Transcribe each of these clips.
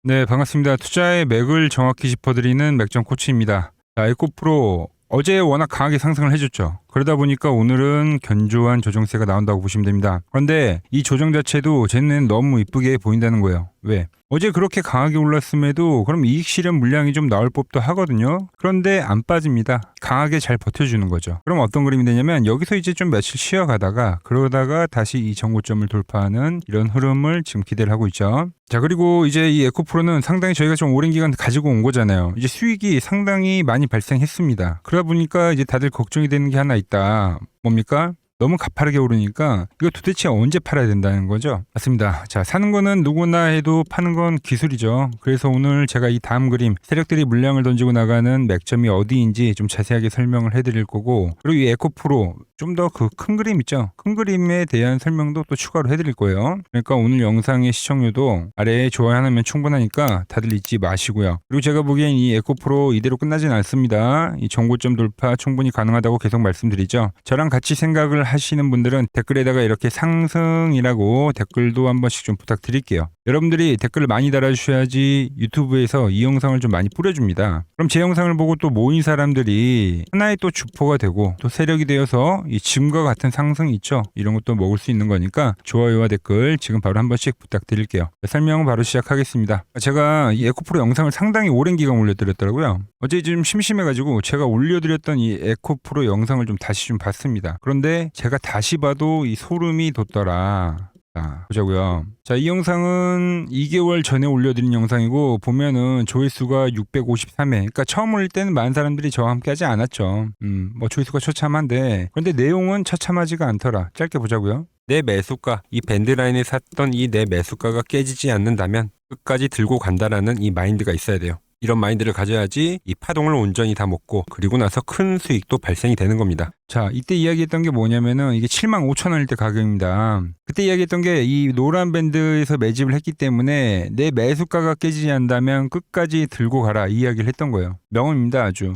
네, 반갑습니다. 투자의 맥을 정확히 짚어드리는 맥정 코치입니다. 자, 에코프로 어제 워낙 강하게 상승을 해줬죠. 그러다 보니까 오늘은 견조한 조정세가 나온다고 보시면 됩니다. 그런데 이 조정 자체도 쟤는 너무 이쁘게 보인다는 거예요. 왜? 어제 그렇게 강하게 올랐음에도 그럼 이익 실현 물량이 좀 나올 법도 하거든요. 그런데 안 빠집니다. 강하게 잘 버텨주는 거죠. 그럼 어떤 그림이 되냐면 여기서 이제 좀 며칠 쉬어가다가 그러다가 다시 이 정고점을 돌파하는 이런 흐름을 지금 기대를 하고 있죠. 자, 그리고 이제 이 에코프로는 상당히 저희가 좀 오랜 기간 가지고 온 거잖아요. 이제 수익이 상당히 많이 발생했습니다. 그러다 보니까 이제 다들 걱정이 되는 게 하나 있다. 뭡니까? 너무 가파르게 오르니까 이거 도대체 언제 팔아야 된다는 거죠? 맞습니다. 자, 사는 거는 누구나 해도 파는 건 기술이죠. 그래서 오늘 제가 이 다음 그림 세력들이 물량을 던지고 나가는 맥점이 어디인지 좀 자세하게 설명을 해드릴 거고, 그리고 이 에코프로 좀 더 그 큰 그림 있죠? 큰 그림에 대한 설명도 또 추가로 해드릴 거예요. 그러니까 오늘 영상의 시청률도 아래에 좋아요 하나면 충분하니까 다들 잊지 마시고요. 그리고 제가 보기엔 이 에코프로 이대로 끝나진 않습니다. 이 정고점 돌파 충분히 가능하다고 계속 말씀드리죠. 저랑 같이 생각을 하시는 분들은 댓글에다가 이렇게 상승이라고 댓글도 한 번씩 좀 부탁드릴게요. 여러분들이 댓글을 많이 달아주셔야지 유튜브에서 이 영상을 좀 많이 뿌려줍니다. 그럼 제 영상을 보고 또 모인 사람들이 하나의 또 주포가 되고 또 세력이 되어서 이 지금과 같은 상승 있죠? 이런 것도 먹을 수 있는 거니까 좋아요와 댓글 지금 바로 한 번씩 부탁드릴게요. 설명은 바로 시작하겠습니다. 제가 이 에코프로 영상을 상당히 오랜 기간 올려드렸더라고요. 어제 좀 심심해가지고 제가 올려드렸던 이 에코프로 영상을 좀 다시 좀 봤습니다. 그런데 제가 다시 봐도 이 소름이 돋더라. 자, 보자고요. 자, 이 영상은 2개월 전에 올려드린 영상이고 보면은 조회수가 653회. 그러니까 처음 올릴 때는 많은 사람들이 저와 함께 하지 않았죠. 뭐 조회수가 처참한데 그런데 내용은 처참하지가 않더라. 짧게 보자고요. 내 매수가, 이 밴드라인에 샀던 이 내 매수가가 깨지지 않는다면 끝까지 들고 간다라는 이 마인드가 있어야 돼요. 이런 마인드를 가져야지 이 파동을 온전히 다 먹고 그리고 나서 큰 수익도 발생이 되는 겁니다. 자, 이때 이야기했던 게 뭐냐면은 이게 75,000원일 때 가격입니다. 그때 이야기했던 게 이 노란 밴드에서 매집을 했기 때문에 내 매수가가 깨지지 않는다면 끝까지 들고 가라 이 이야기를 했던 거예요. 명언입니다 아주.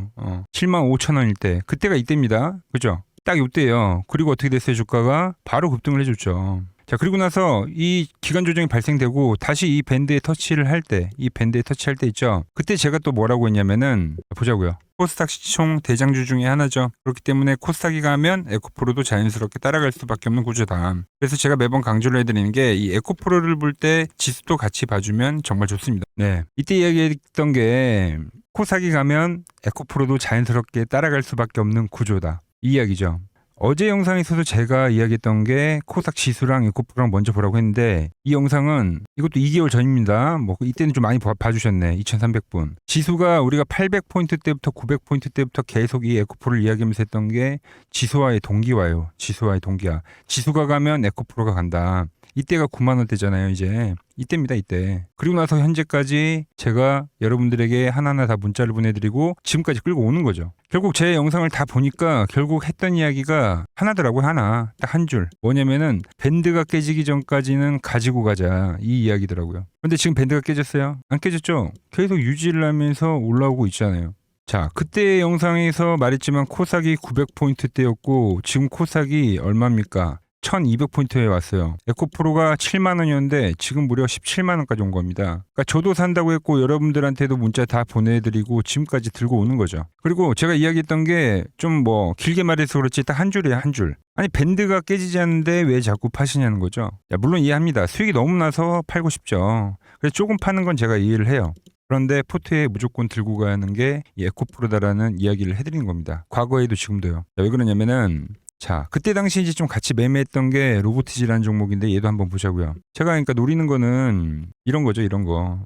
75,000원일 때 그때가 이때입니다. 그죠? 딱 이때예요. 그리고 어떻게 됐어요? 주가가 바로 급등을 해줬죠. 자, 그리고 나서 이 기간 조정이 발생되고 다시 이 밴드에 터치를 할 때, 이 밴드에 터치할 때 있죠. 그때 제가 또 뭐라고 했냐면은 보자고요. 코스닥 시총 대장주 중에 하나죠. 그렇기 때문에 코스닥이 가면 에코프로도 자연스럽게 따라갈 수밖에 없는 구조다. 그래서 제가 매번 강조를 해드리는 게 이 에코프로를 볼 때 지수도 같이 봐주면 정말 좋습니다. 네, 이때 이야기했던 게 코스닥이 가면 에코프로도 자연스럽게 따라갈 수밖에 없는 구조다. 이 이야기죠. 어제 영상에서도 제가 이야기했던 게 코스닥 지수랑 에코프로랑 먼저 보라고 했는데 이 영상은 이것도 2개월 전입니다. 뭐 이때는 좀 많이 봐주셨네. 2,300분. 지수가 우리가 800포인트 때부터 900포인트 때부터 계속 이 에코프로를 이야기하면서 했던 게 지수와의 동기화예요. 지수와의 동기화. 지수가 가면 에코프로가 간다. 이때가 9만 원대잖아요, 이제. 이때입니다, 이때. 그리고 나서 현재까지 제가 여러분들에게 하나하나 다 문자를 보내드리고 지금까지 끌고 오는 거죠. 결국 제 영상을 다 보니까 결국 했던 이야기가 하나더라고요, 하나. 딱 한 줄. 뭐냐면은 밴드가 깨지기 전까지는 가지고 가자. 이 이야기더라고요. 근데 지금 밴드가 깨졌어요? 안 깨졌죠? 계속 유지를 하면서 올라오고 있잖아요. 자, 그때 영상에서 말했지만 코스닥이 900포인트대였고 지금 코스닥이 얼마입니까? 1200포인트에 왔어요. 에코프로가 7만 원이었는데 지금 무려 17만 원까지 온 겁니다. 그러니까 저도 산다고 했고 여러분들한테도 문자 다 보내드리고 지금까지 들고 오는 거죠. 그리고 제가 이야기했던 게 좀 뭐 길게 말해서 그렇지 딱 한 줄이에요, 한 줄. 아니 밴드가 깨지지 않는데 왜 자꾸 파시냐는 거죠. 야, 물론 이해합니다. 수익이 너무 나서 팔고 싶죠. 그래서 조금 파는 건 제가 이해를 해요. 그런데 포트에 무조건 들고 가는 게 이 에코프로다라는 이야기를 해드리는 겁니다. 과거에도 지금도요. 자, 왜 그러냐면은 자, 그때 당시 이제 좀 같이 매매했던 게 로보티지라는 종목인데 얘도 한번 보자고요. 제가 그러니까 노리는 거는 이런 거죠, 이런 거.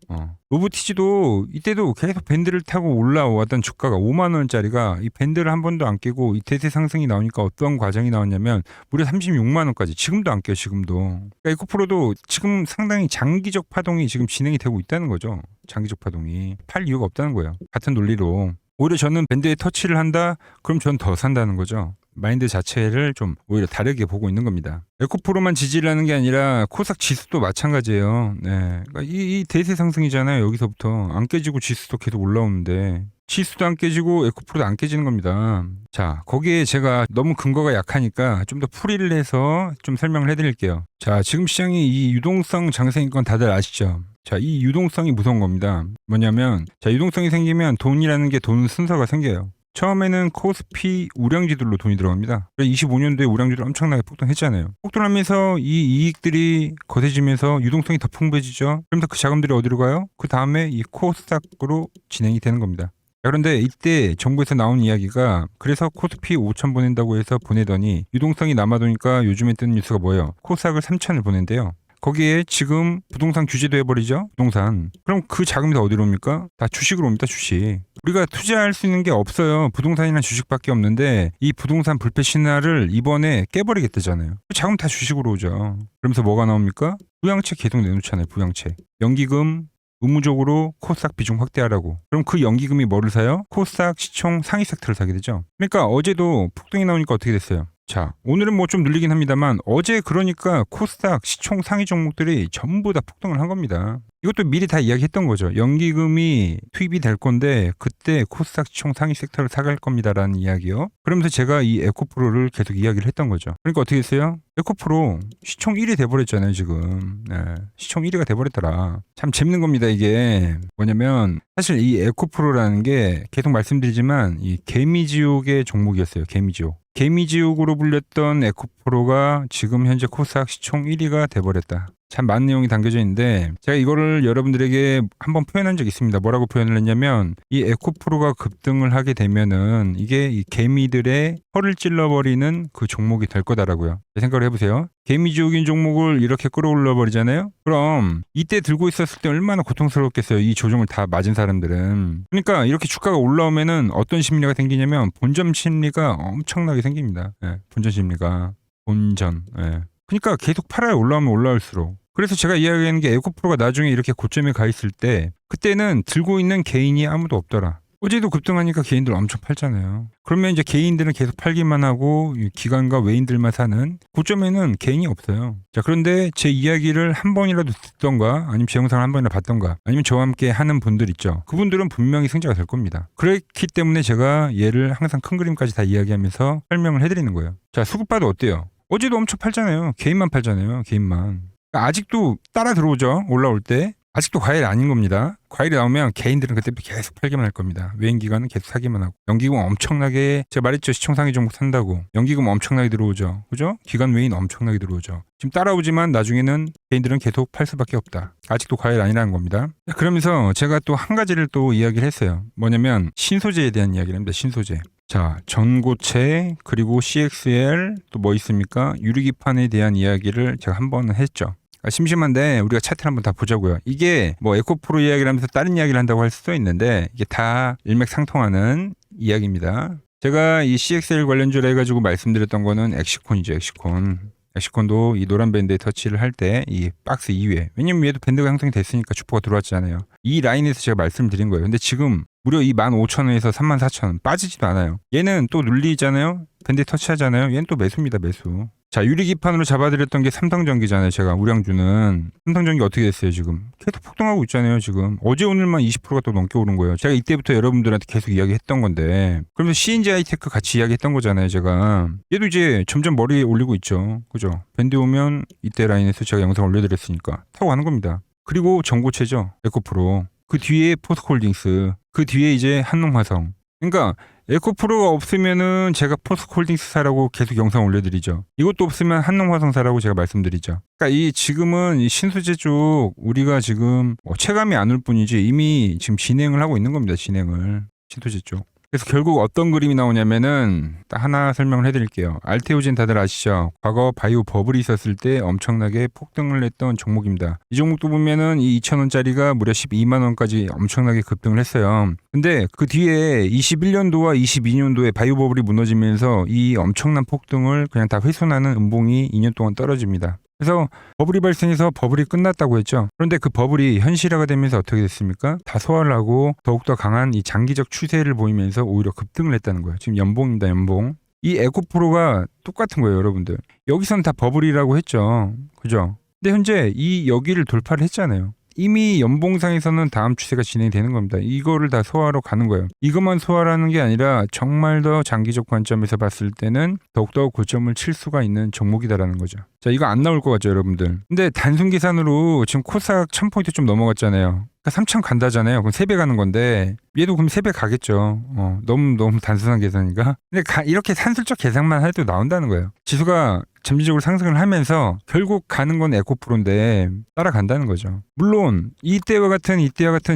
로보티지도 이때도 계속 밴드를 타고 올라왔던 주가가 5만 원짜리가 이 밴드를 한 번도 안 깨고 이 대세 상승이 나오니까 어떤 과정이 나왔냐면 무려 36만 원까지. 지금도 안 깨요, 지금도. 그러니까 에코프로도 지금 상당히 장기적 파동이 지금 진행이 되고 있다는 거죠. 장기적 파동이. 팔 이유가 없다는 거예요. 같은 논리로. 오히려 저는 밴드에 터치를 한다? 그럼 전 더 산다는 거죠. 마인드 자체를 좀 오히려 다르게 보고 있는 겁니다. 에코프로만 지지를 하는 게 아니라 코스닥 지수도 마찬가지예요. 네. 그러니까 이 대세 상승이잖아요. 여기서부터 안 깨지고 지수도 계속 올라오는데 지수도 안 깨지고 에코프로도 안 깨지는 겁니다. 자, 거기에 제가 너무 근거가 약하니까 좀 더 풀이를 해서 좀 설명을 해드릴게요. 자, 지금 시장이 이 유동성 장세인 건 다들 아시죠? 자, 이 유동성이 무서운 겁니다. 뭐냐면, 자, 유동성이 생기면 돈이라는 게 돈 순서가 생겨요. 처음에는 코스피 우량주들로 돈이 들어갑니다. 25년도에 우량주들 엄청나게 폭등했잖아요. 폭등하면서 이 이익들이 거세지면서 유동성이 더 풍부해지죠. 그러면서 그 자금들이 어디로 가요? 그 다음에 이 코스닥으로 진행이 되는 겁니다. 그런데 이때 정부에서 나온 이야기가 그래서 코스피 5천 보낸다고 해서 보내더니 유동성이 남아도니까 요즘에 뜨는 뉴스가 뭐예요? 코스닥을 3천을 보낸대요. 거기에 지금 부동산 규제도 해버리죠. 부동산. 그럼 그 자금이 다 어디로 옵니까? 다 주식으로 옵니다. 주식. 우리가 투자할 수 있는 게 없어요. 부동산이나 주식밖에 없는데 이 부동산 불패 신화를 이번에 깨버리겠다잖아요. 그 자금 다 주식으로 오죠. 그러면서 뭐가 나옵니까? 부양책 계속 내놓잖아요. 부양책. 연기금 의무적으로 코스닥 비중 확대하라고. 그럼 그 연기금이 뭐를 사요? 코스닥 시총 상위 섹터를 사게 되죠. 그러니까 어제도 폭등이 나오니까 어떻게 됐어요? 자, 오늘은 뭐 좀 늘리긴 합니다만 어제 그러니까 코스닥 시총 상위 종목들이 전부 다 폭등을 한 겁니다. 이것도 미리 다 이야기했던 거죠. 연기금이 투입이 될 건데 그때 코스닥 시총 상위 섹터를 사갈 겁니다라는 이야기요. 그러면서 제가 이 에코프로를 계속 이야기를 했던 거죠. 그러니까 어떻게 했어요? 에코프로 시총 1위 돼버렸잖아요 지금. 네, 시총 1위가 돼버렸더라. 참 재밌는 겁니다 이게. 뭐냐면 사실 이 에코프로라는 게 계속 말씀드리지만 이 개미지옥의 종목이었어요. 개미지옥. 개미지옥으로 불렸던 에코프로가 지금 현재 코스닥 시총 1위가 돼버렸다. 참 많은 내용이 담겨져 있는데 제가 이거를 여러분들에게 한번 표현한 적이 있습니다. 뭐라고 표현을 했냐면 이 에코프로가 급등을 하게 되면은 이게 이 개미들의 혀를 찔러버리는 그 종목이 될 거다라고요. 생각을 해보세요. 개미지옥인 종목을 이렇게 끌어올려 버리잖아요. 그럼 이때 들고 있었을 때 얼마나 고통스럽겠어요. 이 조정을 다 맞은 사람들은. 그러니까 이렇게 주가가 올라오면은 어떤 심리가 생기냐면 본전 심리가 엄청나게 생깁니다. 예, 본전 심리가. 본전. 예. 그러니까 계속 팔아야 올라오면 올라올수록. 그래서 제가 이야기하는 게 에코프로가 나중에 이렇게 고점에 가 있을 때 그때는 들고 있는 개인이 아무도 없더라. 어제도 급등하니까 개인들 엄청 팔잖아요. 그러면 이제 개인들은 계속 팔기만 하고 기관과 외인들만 사는 고점에는 개인이 없어요. 자, 그런데 제 이야기를 한 번이라도 듣던가 아니면 제 영상을 한 번이라도 봤던가 아니면 저와 함께 하는 분들 있죠. 그분들은 분명히 승자가 될 겁니다. 그렇기 때문에 제가 얘를 항상 큰 그림까지 다 이야기하면서 설명을 해드리는 거예요. 자, 수급봐도 어때요? 어제도 엄청 팔잖아요. 개인만 팔잖아요. 개인만. 그러니까 아직도 따라 들어오죠. 올라올 때. 아직도 과일 아닌 겁니다. 과일이 나오면 개인들은 그때부터 계속 팔기만 할 겁니다. 외인기관은 계속 사기만 하고. 연기금 엄청나게 제가 말했죠. 시총상위 종목 산다고. 연기금 엄청나게 들어오죠. 그죠? 기관 외인 엄청나게 들어오죠. 지금 따라오지만 나중에는 개인들은 계속 팔 수밖에 없다. 아직도 과일 아니라는 겁니다. 그러면서 제가 또 한 가지를 또 이야기를 했어요. 뭐냐면 신소재에 대한 이야기를 합니다. 신소재. 자, 전고체 그리고 CXL 또 뭐 있습니까? 유리기판에 대한 이야기를 제가 한 번은 했죠. 심심한데 우리가 차트를 한번 다 보자고요. 이게 뭐 에코프로 이야기를 하면서 다른 이야기를 한다고 할 수도 있는데 이게 다 일맥상통하는 이야기입니다. 제가 이 CXL 관련주로 해가지고 말씀드렸던 거는 엑시콘이죠. 엑시콘. 엑시콘도 이 노란 밴드에 터치를 할 때 이 박스 이후에 왜냐면 위에도 밴드가 형성이 됐으니까 주포가 들어왔잖아요. 이 라인에서 제가 말씀드린 거예요. 근데 지금 무려 이 15,000원에서 34,000원 빠지지도 않아요. 얘는 또 눌리잖아요. 밴드에 터치하잖아요. 얘는 또 매수입니다. 매수. 자, 유리기판으로 잡아드렸던 게 삼성전기잖아요. 제가 우량주는. 삼성전기 어떻게 됐어요 지금? 계속 폭등하고 있잖아요 지금. 어제 오늘만 20%가 또 넘게 오른 거예요. 제가 이때부터 여러분들한테 계속 이야기했던 건데 그러면서 CNG 하이테크 같이 이야기했던 거잖아요 제가. 얘도 이제 점점 머리에 올리고 있죠. 그죠? 밴드 오면 이때 라인에서 제가 영상 올려드렸으니까 타고 가는 겁니다. 그리고 전고체죠. 에코프로. 그 뒤에 포스코홀딩스. 그 뒤에 이제 한농화성. 그러니까 에코프로가 없으면은 제가 포스코홀딩스 사라고 계속 영상 올려드리죠. 이것도 없으면 한농화성 사라고 제가 말씀드리죠. 그러니까 이 지금은 이 신소재 쪽 우리가 지금 체감이 안 올 뿐이지 이미 지금 진행을 하고 있는 겁니다. 진행을. 신소재 쪽. 그래서 결국 어떤 그림이 나오냐면은 딱 하나 설명을 해드릴게요. 알테오젠 다들 아시죠? 과거 바이오 버블이 있었을 때 엄청나게 폭등을 했던 종목입니다. 이 종목도 보면은 이 2,000원짜리가 무려 12만 원까지 엄청나게 급등을 했어요. 근데 그 뒤에 21년도와 22년도에 바이오 버블이 무너지면서 이 엄청난 폭등을 그냥 다 훼손하는 음봉이 2년 동안 떨어집니다. 그래서 버블이 발생해서 버블이 끝났다고 했죠. 그런데 그 버블이 현실화가 되면서 어떻게 됐습니까? 다 소화를 하고 더욱더 강한 이 장기적 추세를 보이면서 오히려 급등을 했다는 거예요. 지금 연봉입니다. 연봉. 이 에코프로가 똑같은 거예요. 여러분들. 여기서는 다 버블이라고 했죠. 그죠? 근데 현재 이 여기를 돌파를 했잖아요. 이미 연봉상에서는 다음 추세가 진행되는 겁니다. 이거를 다 소화하러 가는 거예요. 이것만 소화하는 게 아니라 정말 더 장기적 관점에서 봤을 때는 더욱더 고점을 칠 수가 있는 종목이다라는 거죠. 자, 이거 안 나올 것 같죠, 여러분들? 근데 단순 계산으로 지금 코스닥 1000포인트 좀 넘어갔잖아요. 3,000 간다잖아요. 그럼 3배 가는 건데 얘도 그럼 3배 가겠죠. 너무 단순한 계산이니까. 근데 이렇게 산술적 계산만 해도 나온다는 거예요. 지수가 점진적으로 상승을 하면서 결국 가는 건 에코프로인데 따라간다는 거죠. 물론 이때와 같은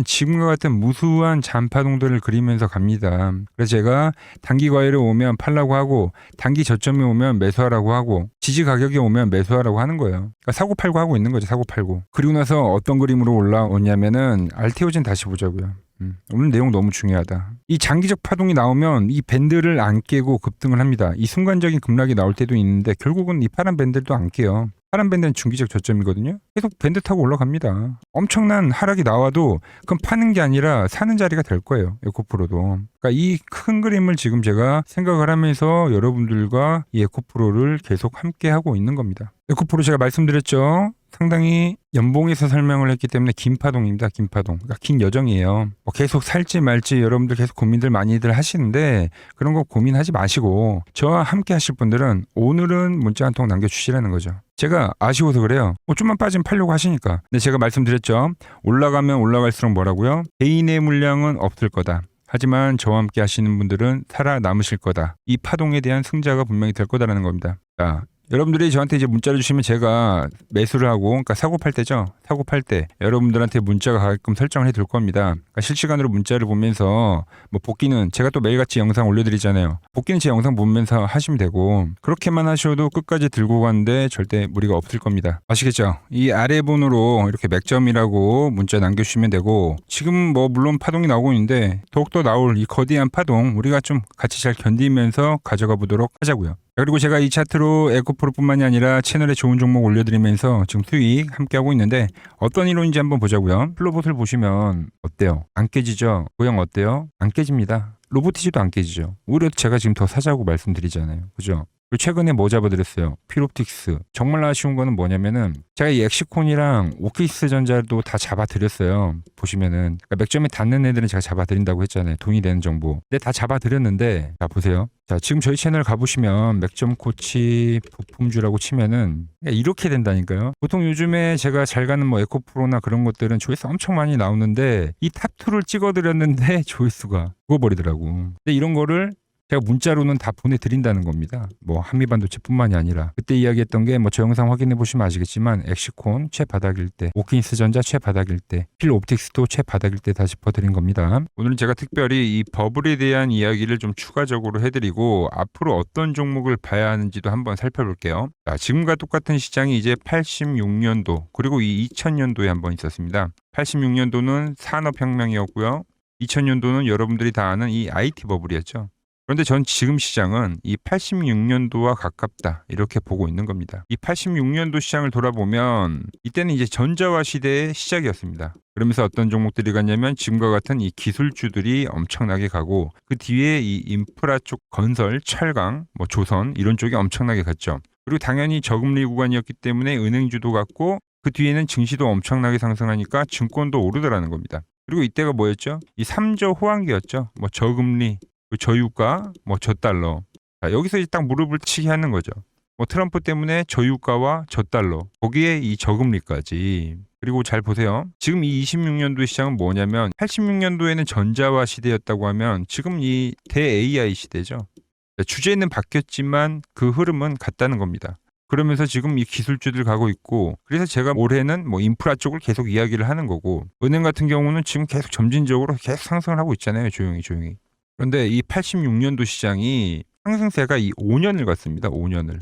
지금과 같은 무수한 잔파동들을 그리면서 갑니다. 그래서 제가 단기 과열에 오면 팔라고 하고 단기 저점에 오면 매수하라고 하고 지지 가격에 오면 매수하라고 하는 거예요. 그러니까 사고 팔고 하고 있는 거죠. 사고 팔고. 그리고 나서 어떤 그림으로 올라오냐면은 알테오젠 다시 보자고요. 오늘 내용 너무 중요하다. 이 장기적 파동이 나오면 이 밴드를 안 깨고 급등을 합니다. 이 순간적인 급락이 나올 때도 있는데 결국은 이 파란 밴드도 안 깨요. 파란 밴드는 중기적 저점이거든요. 계속 밴드 타고 올라갑니다. 엄청난 하락이 나와도 그건 파는 게 아니라 사는 자리가 될 거예요. 에코프로도. 그러니까 이 큰 그림을 지금 제가 생각을 하면서 여러분들과 이 에코프로를 계속 함께 하고 있는 겁니다. 에코프로 제가 말씀드렸죠. 상당히 연봉에서 설명을 했기 때문에 긴 파동입니다. 긴 파동. 그러니까 긴 여정이에요. 계속 살지 말지 여러분들 계속 고민들 많이들 하시는데 그런 거 고민하지 마시고 저와 함께 하실 분들은 오늘은 문자 한 통 남겨주시라는 거죠. 제가 아쉬워서 그래요. 좀만 빠지면 팔려고 하시니까. 근데 제가 말씀드렸죠. 올라가면 올라갈수록 뭐라고요? 개인의 물량은 없을 거다. 하지만 저와 함께 하시는 분들은 살아남으실 거다. 이 파동에 대한 승자가 분명히 될 거다라는 겁니다. 자, 여러분들이 저한테 이제 문자를 주시면 제가 매수를 하고, 그러니까 사고 팔 때죠. 사고 팔 때 여러분들한테 문자가 가게끔 설정을 해둘 겁니다. 그러니까 실시간으로 문자를 보면서 뭐 복귀는 제가 또 매일같이 영상 올려드리잖아요. 복귀는 제 영상 보면서 하시면 되고 그렇게만 하셔도 끝까지 들고 가는데 절대 무리가 없을 겁니다. 아시겠죠? 이 아래 번호로 이렇게 맥점이라고 문자 남겨주시면 되고 지금 뭐 물론 파동이 나오고 있는데 더욱더 나올 이 거대한 파동 우리가 좀 같이 잘 견디면서 가져가 보도록 하자고요. 그리고 제가 이 차트로 에코프로뿐만이 아니라 채널에 좋은 종목 올려드리면서 지금 수익 함께하고 있는데 어떤 이론인지 한번 보자고요. 플로봇을 보시면 어때요? 안 깨지죠? 모양 어때요? 안 깨집니다. 로보티지도 안 깨지죠. 오히려 제가 지금 더 사자고 말씀드리잖아요. 그죠? 그리고 최근에 뭐 잡아드렸어요? 피롭틱스. 정말 아쉬운 거는 뭐냐면은 제가 이 엑시콘이랑 오키스전자도 다 잡아드렸어요. 보시면은 그러니까 맥점에 닿는 애들은 제가 잡아드린다고 했잖아요. 돈이 되는 정보. 근데 다 잡아드렸는데 자 보세요. 자 지금 저희 채널 가보시면 맥점 코치 부품주라고 치면은 이렇게 된다니까요. 보통 요즘에 제가 잘 가는 뭐 에코프로나 그런 것들은 조회수 엄청 많이 나오는데 이 탑2를 찍어드렸는데 조회수가 죽어버리더라고. 근데 이런 거를 제가 문자로는 다 보내드린다는 겁니다. 뭐 한미반도체뿐만이 아니라 그때 이야기했던 게 뭐 저 영상 확인해 보시면 아시겠지만 엑시콘 최바닥일 때, 오킨스전자 최바닥일 때, 필옵틱스도 최바닥일 때 다 짚어드린 겁니다. 오늘은 제가 특별히 이 버블에 대한 이야기를 좀 추가적으로 해드리고 앞으로 어떤 종목을 봐야 하는지도 한번 살펴볼게요. 자, 지금과 똑같은 시장이 이제 86년도 그리고 이 2000년도에 한번 있었습니다. 86년도는 산업혁명이었고요. 2000년도는 여러분들이 다 아는 이 IT 버블이었죠. 그런데 전 지금 시장은 이 86년도와 가깝다 이렇게 보고 있는 겁니다. 이 86년도 시장을 돌아보면 이때는 이제 전자화 시대의 시작이었습니다. 그러면서 어떤 종목들이 갔냐면 지금과 같은 이 기술주들이 엄청나게 가고 그 뒤에 이 인프라 쪽 건설, 철강, 뭐 조선 이런 쪽이 엄청나게 갔죠. 그리고 당연히 저금리 구간이었기 때문에 은행주도 갔고 그 뒤에는 증시도 엄청나게 상승하니까 증권도 오르더라는 겁니다. 그리고 이때가 뭐였죠? 이 3조 호황기였죠. 뭐 저금리 저유가, 뭐 저달러. 자, 여기서 이제 딱 무릎을 치게 하는 거죠. 뭐 트럼프 때문에 저유가와 저달러. 거기에 이 저금리까지. 그리고 잘 보세요. 지금 이 26년도 시장은 뭐냐면 86년도에는 전자화 시대였다고 하면 지금 이 대 AI 시대죠. 주제는 바뀌었지만 그 흐름은 같다는 겁니다. 그러면서 지금 이 기술주들 가고 있고 그래서 제가 올해는 뭐 인프라 쪽을 계속 이야기를 하는 거고 은행 같은 경우는 지금 계속 점진적으로 계속 상승을 하고 있잖아요. 조용히. 그런데 이 86년도 시장이 상승세가 이 5년을 갔습니다. 5년을.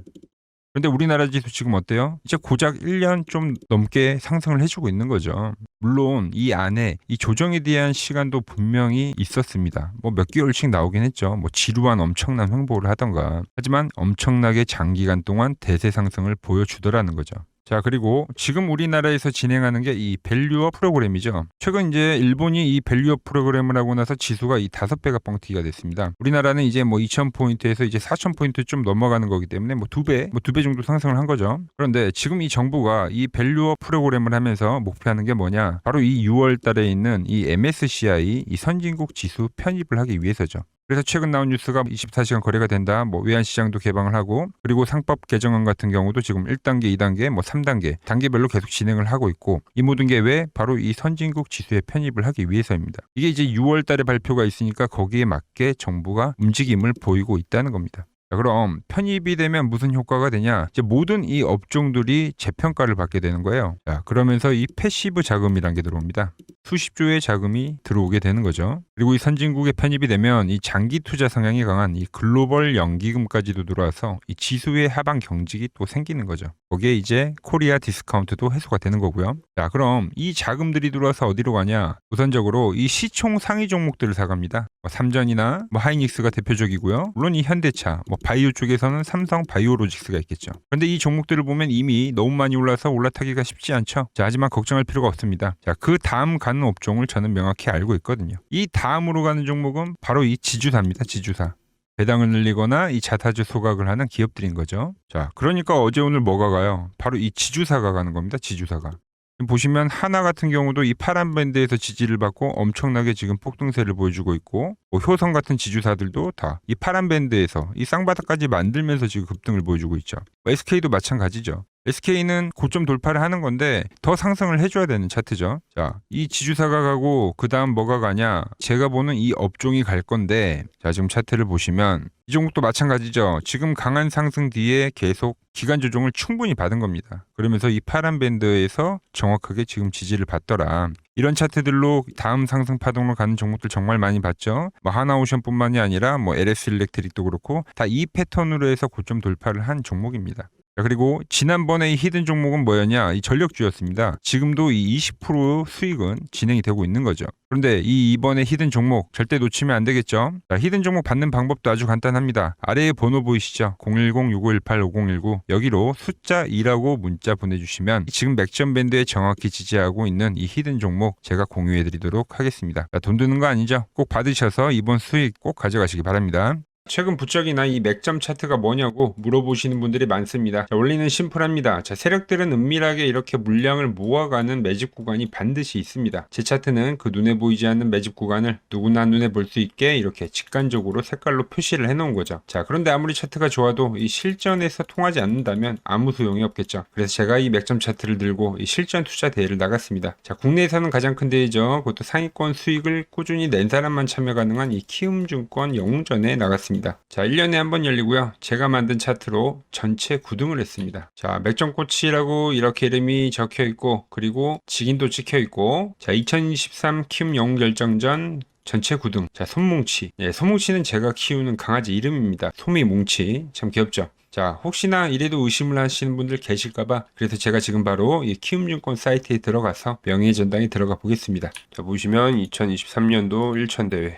그런데 우리나라 지수 지금 어때요? 이제 고작 1년 좀 넘게 상승을 해주고 있는 거죠. 물론 이 안에 이 조정에 대한 시간도 분명히 있었습니다. 뭐 몇 개월씩 나오긴 했죠. 뭐 지루한 엄청난 횡보를 하던가. 하지만 엄청나게 장기간 동안 대세 상승을 보여주더라는 거죠. 자, 그리고 지금 우리나라에서 진행하는 게 이 밸류업 프로그램이죠. 최근 이제 일본이 이 밸류업 프로그램을 하고 나서 지수가 이 5배가 뻥튀기가 됐습니다. 우리나라는 이제 뭐 2,000포인트에서 이제 4,000포인트 좀 넘어가는 거기 때문에 뭐 2배 정도 상승을 한 거죠. 그런데 지금 이 정부가 이 밸류업 프로그램을 하면서 목표하는 게 뭐냐? 바로 이 6월 달에 있는 이 MSCI 이 선진국 지수 편입을 하기 위해서죠. 그래서 최근 나온 뉴스가 24시간 거래가 된다. 뭐 외환시장도 개방을 하고, 그리고 상법 개정안 같은 경우도 지금 1단계, 2단계, 뭐 3단계 단계별로 계속 진행을 하고 있고, 이 모든 게 왜? 바로 이 선진국 지수에 편입을 하기 위해서입니다. 이게 이제 6월 달에 발표가 있으니까 거기에 맞게 정부가 움직임을 보이고 있다는 겁니다. 자, 그럼 편입이 되면 무슨 효과가 되냐? 이제 모든 이 업종들이 재평가를 받게 되는 거예요. 자, 그러면서 이 패시브 자금이란 게 들어옵니다. 수십조의 자금이 들어오게 되는 거죠. 그리고 이 선진국에 편입이 되면 이 장기 투자 성향이 강한 이 글로벌 연기금까지도 들어와서 이 지수의 하방 경직이 또 생기는 거죠. 거기에 이제 코리아 디스카운트도 해소가 되는 거고요. 자, 그럼 이 자금들이 들어와서 어디로 가냐? 우선적으로 이 시총 상위 종목들을 사갑니다. 삼전이나 뭐 하이닉스가 대표적이고요. 물론 이 현대차, 뭐 바이오 쪽에서는 삼성 바이오로직스가 있겠죠. 그런데 이 종목들을 보면 이미 너무 많이 올라서 올라타기가 쉽지 않죠. 자, 하지만 걱정할 필요가 없습니다. 자, 그 다음 가는 업종을 저는 명확히 알고 있거든요. 이 다음으로 가는 종목은 바로 이 지주사입니다. 지주사. 배당을 늘리거나 이 자사주 소각을 하는 기업들인 거죠. 자, 그러니까 어제 오늘 뭐가 가요? 바로 이 지주사가 가는 겁니다. 지주사가. 보시면 하나 같은 경우도 이 파란 밴드에서 지지를 받고 엄청나게 지금 폭등세를 보여주고 있고, 뭐 효성 같은 지주사들도 다 이 파란 밴드에서 이 쌍바닥까지 만들면서 지금 급등을 보여주고 있죠. SK도 마찬가지죠. SK는 고점 돌파를 하는 건데 더 상승을 해줘야 되는 차트죠. 자, 이 지주사가 가고 그 다음 뭐가 가냐? 제가 보는 이 업종이 갈 건데, 자, 지금 차트를 보시면 이 종목도 마찬가지죠. 지금 강한 상승 뒤에 계속 기간 조정을 충분히 받은 겁니다. 그러면서 이 파란 밴드에서 정확하게 지금 지지를 받더라. 이런 차트들로 다음 상승 파동으로 가는 종목들 정말 많이 봤죠. 뭐 하나오션뿐만이 아니라 뭐 LS 일렉트릭도 그렇고 다 이 패턴으로 해서 고점 돌파를 한 종목입니다. 자, 그리고 지난번에 이 히든 종목은 뭐였냐? 이 전력주였습니다. 지금도 이 20% 수익은 진행이 되고 있는 거죠. 그런데 이번에 히든 종목 절대 놓치면 안 되겠죠? 자, 히든 종목 받는 방법도 아주 간단합니다. 아래에 번호 보이시죠? 010-6518-5019 여기로 숫자 2라고 문자 보내주시면 지금 맥점 밴드에 정확히 지지하고 있는 이 히든 종목 제가 공유해드리도록 하겠습니다. 자, 돈 드는 거 아니죠? 꼭 받으셔서 이번 수익 꼭 가져가시기 바랍니다. 최근 부쩍이나 이 맥점 차트가 뭐냐고 물어보시는 분들이 많습니다. 자, 원리는 심플합니다. 자, 세력들은 은밀하게 이렇게 물량을 모아가는 매집 구간이 반드시 있습니다. 제 차트는 그 눈에 보이지 않는 매집 구간을 누구나 눈에 볼 수 있게 이렇게 직관적으로 색깔로 표시를 해놓은 거죠. 자, 그런데 아무리 차트가 좋아도 이 실전에서 통하지 않는다면 아무 소용이 없겠죠. 그래서 제가 이 맥점 차트를 들고 이 실전 투자 대회를 나갔습니다. 자, 국내에서는 가장 큰 대회죠. 그것도 상위권 수익을 꾸준히 낸 사람만 참여 가능한 이 키움증권 영웅전에 나갔습니다. 자, 1년에 한 번 열리고요. 제가 만든 차트로 전체 9등을 했습니다. 자, 맥점코치라고 이렇게 이름이 적혀 있고, 그리고 직인도 찍혀 있고, 자, 2023 키움 영웅 결정전 전체 9등. 자, 솜뭉치. 예, 솜뭉치는 제가 키우는 강아지 이름입니다. 솜이뭉치. 참 귀엽죠? 자, 혹시나 이래도 의심을 하시는 분들 계실까봐 그래서 제가 지금 바로 이 키움증권 사이트에 들어가서 명예의 전당에 들어가 보겠습니다. 자, 보시면 2023년도 1천대회.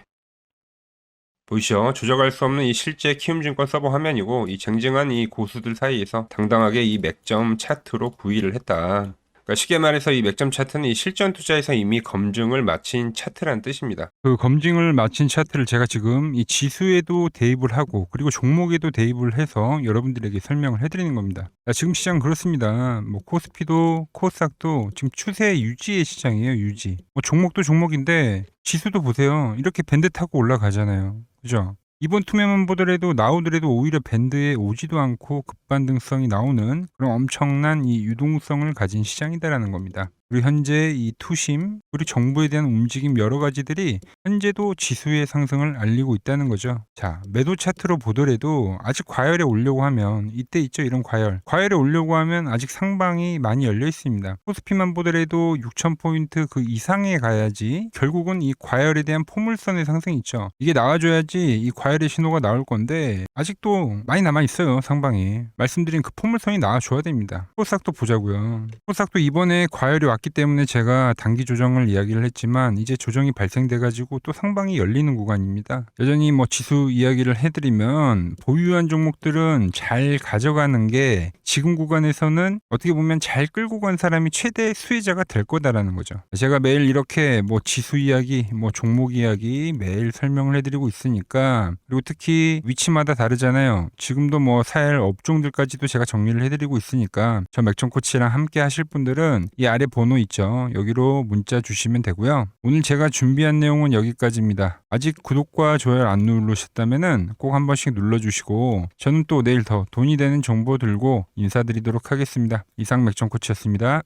보이시죠? 조작할 수 없는 이 실제 키움증권 서버 화면이고, 이 쟁쟁한 이 고수들 사이에서 당당하게 이 맥점 차트로 구의를 했다. 그러니까 쉽게 말해서 이 맥점 차트는 이 실전 투자에서 이미 검증을 마친 차트란 뜻입니다. 그 검증을 마친 차트를 제가 지금 이 지수에도 대입을 하고 그리고 종목에도 대입을 해서 여러분들에게 설명을 해드리는 겁니다. 지금 시장 그렇습니다. 뭐 코스피도 코스닥도 지금 추세 유지의 시장이에요. 유지. 뭐 종목도 종목인데 지수도 보세요. 이렇게 밴드 타고 올라가잖아요. 그죠? 이번 투매만 보더라도 나오더라도 오히려 밴드에 오지도 않고 급반등성이 나오는 그런 엄청난 이 유동성을 가진 시장이다라는 겁니다. 그리고 현재 이 투심 그리고 정부에 대한 움직임 여러 가지들이 현재도 지수의 상승을 알리고 있다는 거죠. 자, 매도 차트로 보더라도 아직 과열에 오려고 하면 이때 있죠, 이런 과열에 오려고 하면 아직 상방이 많이 열려 있습니다. 코스피만 보더라도 6,000포인트 그 이상에 가야지 결국은 이 과열에 대한 포물선의 상승이 있죠. 이게 나와줘야지 이 과열의 신호가 나올 건데 아직도 많이 남아 있어요, 상방이. 말씀드린 그 포물선이 나와줘야 됩니다. 코스닥도 보자고요. 코스닥도 이번에 과열이 왔기 때문에 제가 단기 조정을 이야기를 했지만 이제 조정이 발생돼가지고 또 상방이 열리는 구간입니다. 여전히 뭐 지수 이야기를 해드리면 보유한 종목들은 잘 가져가는 게 지금 구간에서는 어떻게 보면 잘 끌고 간 사람이 최대 수혜자가 될 거다라는 거죠. 제가 매일 이렇게 뭐 지수 이야기, 뭐 종목 이야기 매일 설명을 해드리고 있으니까, 그리고 특히 위치마다 다르잖아요. 지금도 뭐 사야 할 업종들까지도 제가 정리를 해드리고 있으니까 저 맥점 코치랑 함께 하실 분들은 이 아래 번호 있죠. 여기로 문자 주시면 되고요. 오늘 제가 준비한 내용은 여기까지입니다. 아직 구독과 좋아요 안 누르셨다면은 꼭 한 번씩 눌러주시고, 저는 또 내일 더 돈이 되는 정보 들고 인사드리도록 하겠습니다. 이상 맥점 코치였습니다.